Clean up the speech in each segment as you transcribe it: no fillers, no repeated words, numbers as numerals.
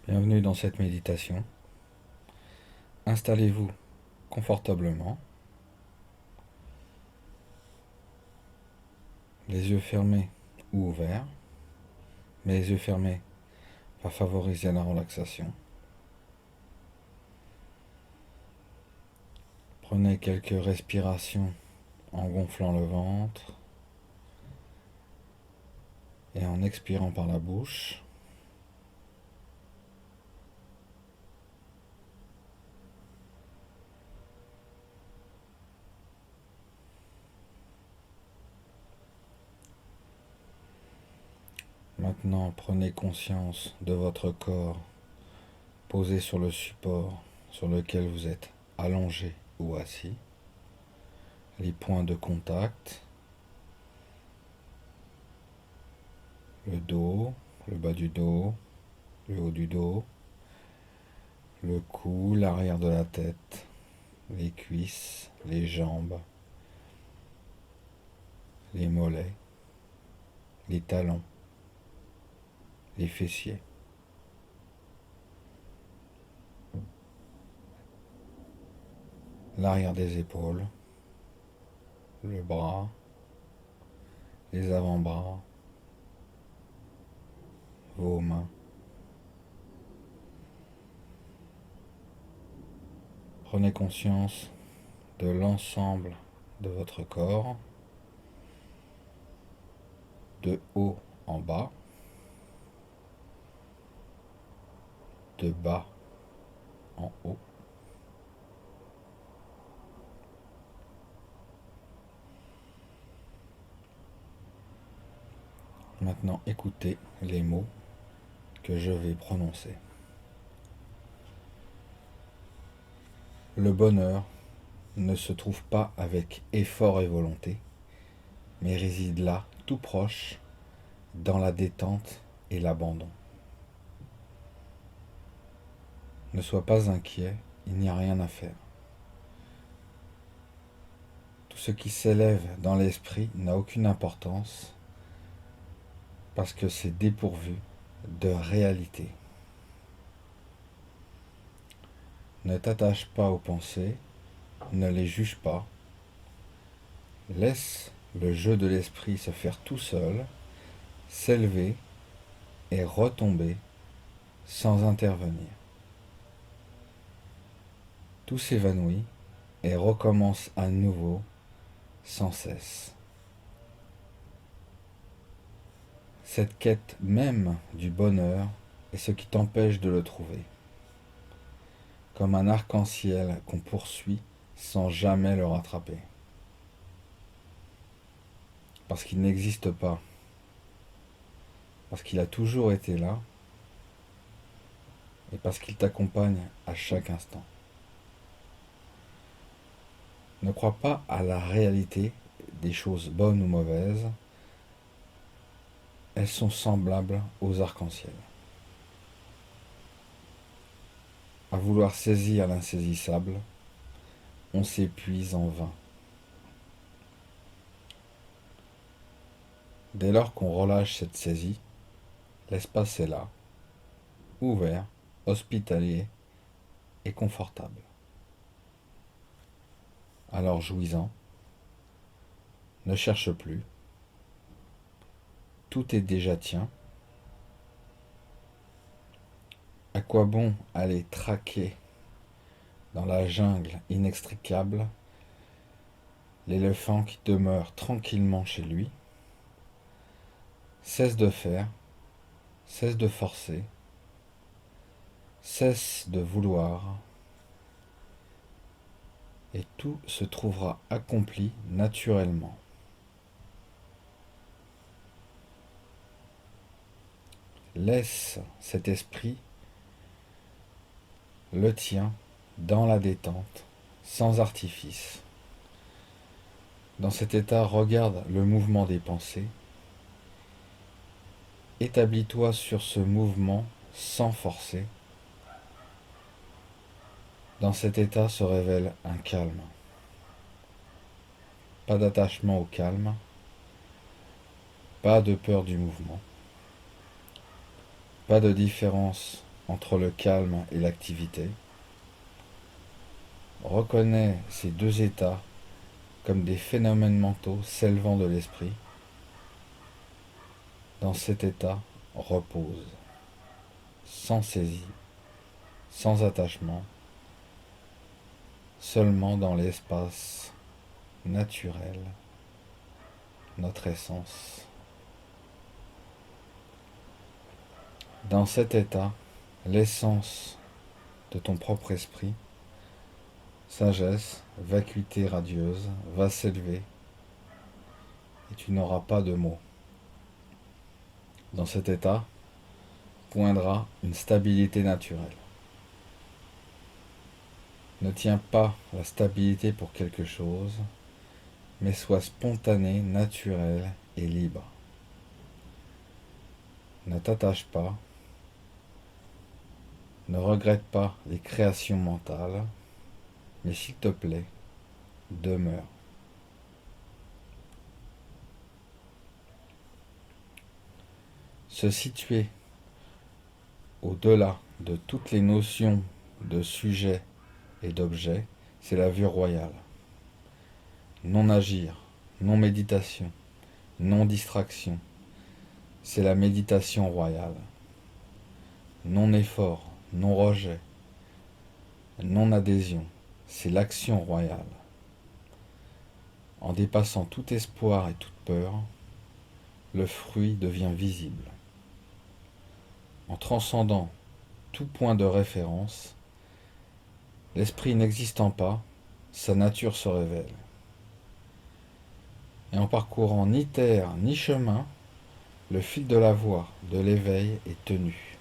Bienvenue dans cette méditation. Installez-vous confortablement, les yeux fermés ou ouverts, mais les yeux fermés va favoriser la relaxation. Prenez quelques respirations en gonflant le ventre et en expirant par la bouche. Maintenant, prenez conscience de votre corps posé sur le support sur lequel vous êtes allongé ou assis, les points de contact, le dos, le bas du dos, le haut du dos, le cou, l'arrière de la tête, les cuisses, les jambes, les mollets, les talons, les fessiers. L'arrière des épaules, le bras, les avant-bras, vos mains. Prenez conscience de l'ensemble de votre corps, de haut en bas, de bas en haut. Maintenant, écoutez les mots que je vais prononcer. Le bonheur ne se trouve pas avec effort et volonté, mais réside là, tout proche, dans la détente et l'abandon. Ne sois pas inquiet, il n'y a rien à faire. Tout ce qui s'élève dans l'esprit n'a aucune importance parce que c'est dépourvu de réalité. Ne t'attache pas aux pensées, ne les juge pas. Laisse le jeu de l'esprit se faire tout seul, s'élever et retomber sans intervenir. Tout s'évanouit et recommence à nouveau sans cesse. Cette quête même du bonheur est ce qui t'empêche de le trouver, comme un arc-en-ciel qu'on poursuit sans jamais le rattraper. Parce qu'il n'existe pas, parce qu'il a toujours été là, et parce qu'il t'accompagne à chaque instant. Ne crois pas à la réalité des choses bonnes ou mauvaises, elles sont semblables aux arcs-en-ciel. À vouloir saisir l'insaisissable, on s'épuise en vain. Dès lors qu'on relâche cette saisie, l'espace est là, ouvert, hospitalier et confortable. Alors jouis-en, ne cherche plus, tout est déjà tien. À quoi bon aller traquer dans la jungle inextricable l'éléphant qui demeure tranquillement chez lui? Cesse de faire, cesse de forcer, cesse de vouloir, et tout se trouvera accompli naturellement. Laisse cet esprit, le tien, dans la détente, sans artifice. Dans cet état, regarde le mouvement des pensées. Établis-toi sur ce mouvement sans forcer. Dans cet état se révèle un calme. Pas d'attachement au calme, pas de peur du mouvement, pas de différence entre le calme et l'activité. Reconnais ces deux états comme des phénomènes mentaux s'élevant de l'esprit. Dans cet état, repose, sans saisie, sans attachement, seulement dans l'espace naturel, notre essence. Dans cet état, l'essence de ton propre esprit, sagesse, vacuité radieuse, va s'élever et tu n'auras pas de mots. Dans cet état, poindra une stabilité naturelle. Ne tiens pas la stabilité pour quelque chose, mais sois spontané, naturel et libre. Ne t'attache pas, ne regrette pas les créations mentales, mais s'il te plaît, demeure. Se situer au-delà de toutes les notions de sujet et d'objet, c'est la vue royale. Non agir, non méditation, non distraction, c'est la méditation royale. Non effort, non rejet, non adhésion, c'est l'action royale. En dépassant tout espoir et toute peur, le fruit devient visible. En transcendant tout point de référence, l'esprit n'existant pas, sa nature se révèle. Et en parcourant ni terre ni chemin, le fil de la voie de l'éveil est tenu.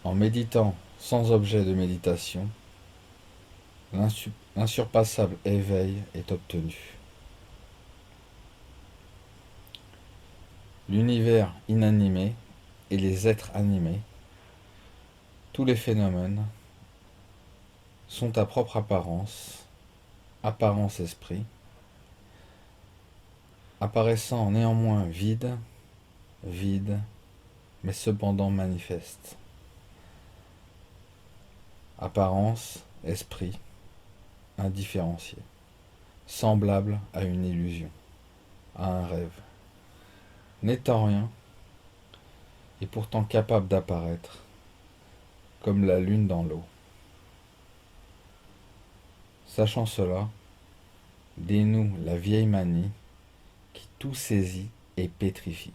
En méditant sans objet de méditation, l'insurpassable éveil est obtenu. L'univers inanimé et les êtres animés, tous les phénomènes, sont à propre apparence, apparence esprit, apparaissant néanmoins vide, mais cependant manifeste. Apparence, esprit, indifférencié, semblable à une illusion, à un rêve, n'étant rien, et pourtant capable d'apparaître, comme la lune dans l'eau. Sachant cela, dénoue la vieille manie qui tout saisit et pétrifie.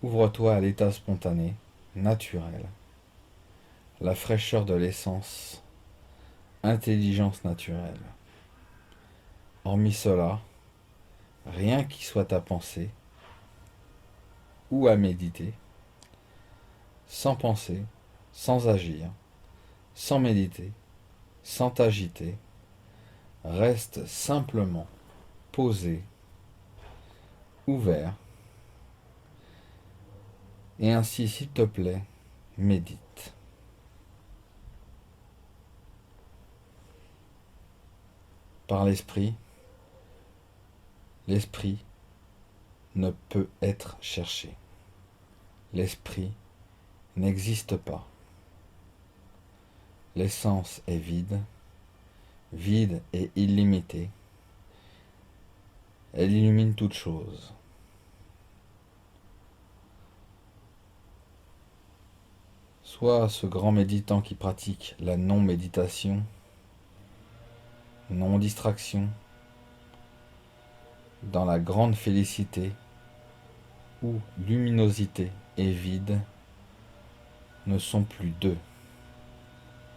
Ouvre-toi à l'état spontané, naturel, la fraîcheur de l'essence, intelligence naturelle. Hormis cela, rien qui soit à penser ou à méditer, sans penser, sans agir, sans méditer, sans t'agiter, reste simplement posé, ouvert, et ainsi, s'il te plaît, médite. Par l'esprit ne peut être cherché. L'esprit n'existe pas. L'essence est vide, vide et illimitée. Elle illumine toute chose. Sois ce grand méditant qui pratique la non-méditation, non-distraction, dans la grande félicité où luminosité et vide ne sont plus deux,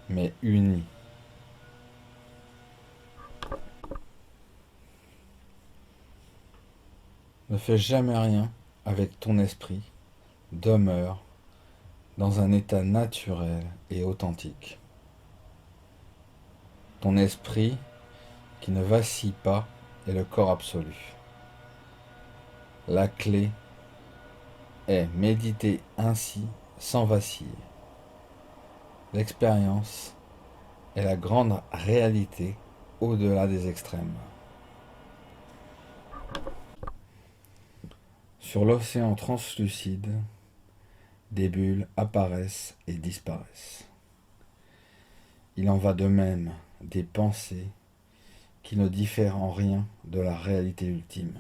mais unis. Ne fais jamais rien avec ton esprit, demeure dans un état naturel et authentique. Ton esprit qui ne vacille pas est le corps absolu. La clé est méditer ainsi sans vaciller. L'expérience est la grande réalité au-delà des extrêmes. Sur l'océan translucide, des bulles apparaissent et disparaissent. Il en va de même des pensées qui ne diffèrent en rien de la réalité ultime.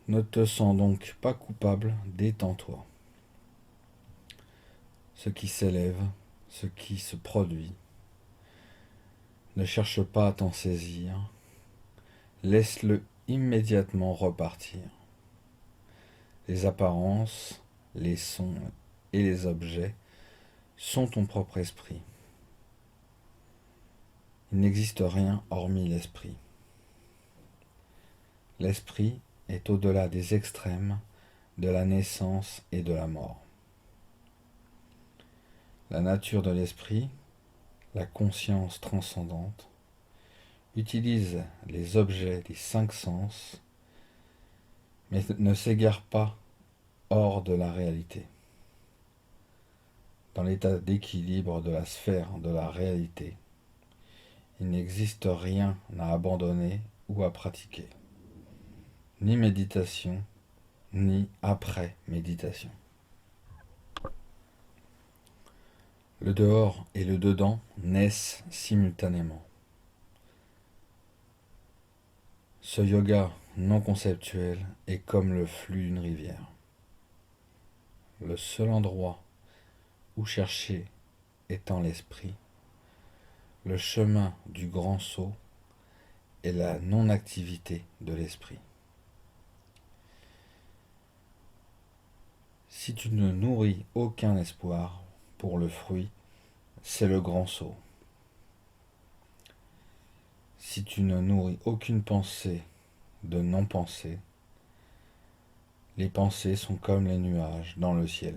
Ne te sens donc pas coupable, détends-toi. Ce qui s'élève, ce qui se produit, ne cherche pas à t'en saisir, laisse-le immédiatement repartir. Les apparences, les sons et les objets sont ton propre esprit. Il n'existe rien hormis l'esprit. L'esprit est au-delà des extrêmes de la naissance et de la mort. La nature de l'esprit, la conscience transcendante, utilise les objets des 5 sens, mais ne s'égare pas hors de la réalité. Dans l'état d'équilibre de la sphère de la réalité, il n'existe rien à abandonner ou à pratiquer, ni méditation, ni après-méditation. Le dehors et le dedans naissent simultanément. Ce yoga non conceptuel est comme le flux d'une rivière. Le seul endroit où chercher étant l'esprit, le chemin du grand saut est la non-activité de l'esprit. Si tu ne nourris aucun espoir pour le fruit, c'est le grand saut. Si tu ne nourris aucune pensée de non-pensée, les pensées sont comme les nuages dans le ciel.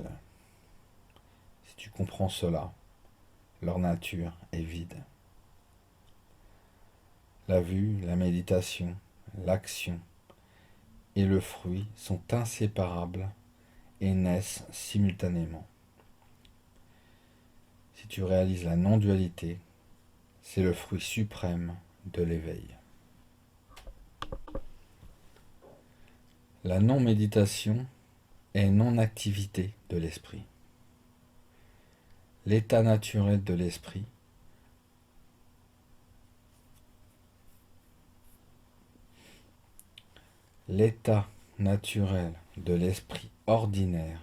Si tu comprends cela, leur nature est vide. La vue, la méditation, l'action et le fruit sont inséparables et naissent simultanément. Si tu réalises la non-dualité, c'est le fruit suprême de l'éveil. La non-méditation est non-activité de l'esprit. L'état naturel de l'esprit L'état naturel de l'esprit ordinaire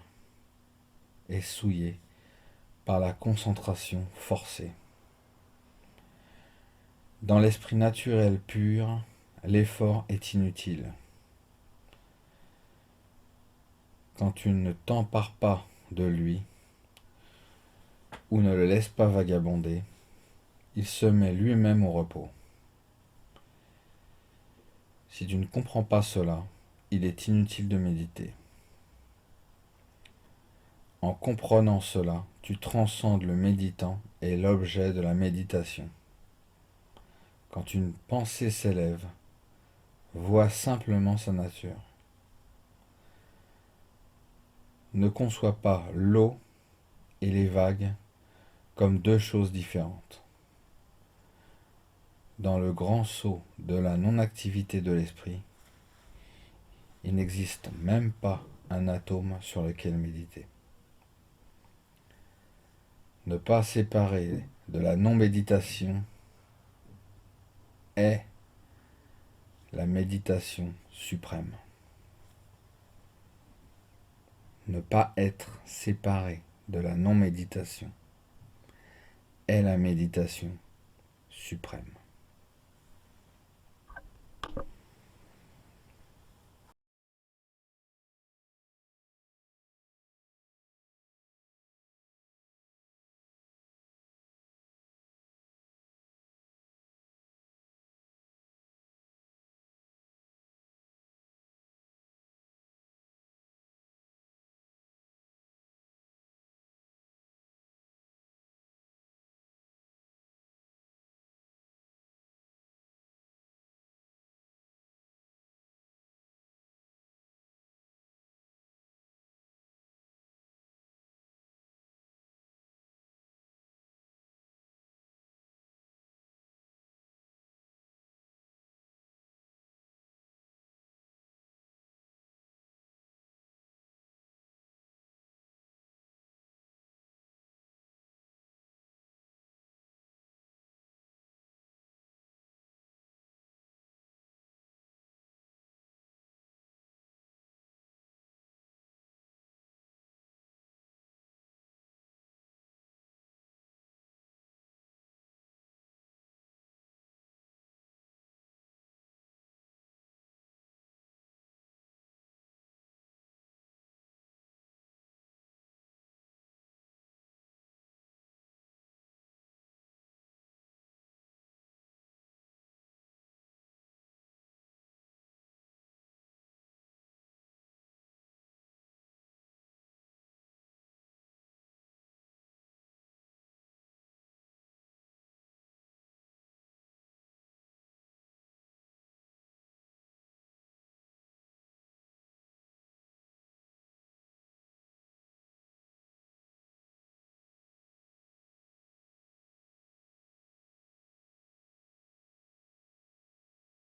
est souillé par la concentration forcée. Dans l'esprit naturel pur, l'effort est inutile. Quand tu ne t'empares pas de lui, ou ne le laisses pas vagabonder, il se met lui-même au repos. Si tu ne comprends pas cela, il est inutile de méditer. En comprenant cela, tu transcendes le méditant et l'objet de la méditation. Quand une pensée s'élève, vois simplement sa nature. Ne conçois pas l'eau et les vagues comme deux choses différentes. Dans le grand saut de la non-activité de l'esprit, il n'existe même pas un atome sur lequel méditer. Ne pas séparer de la non-méditation est la méditation suprême. Ne pas être séparé de la non-méditation est la méditation suprême.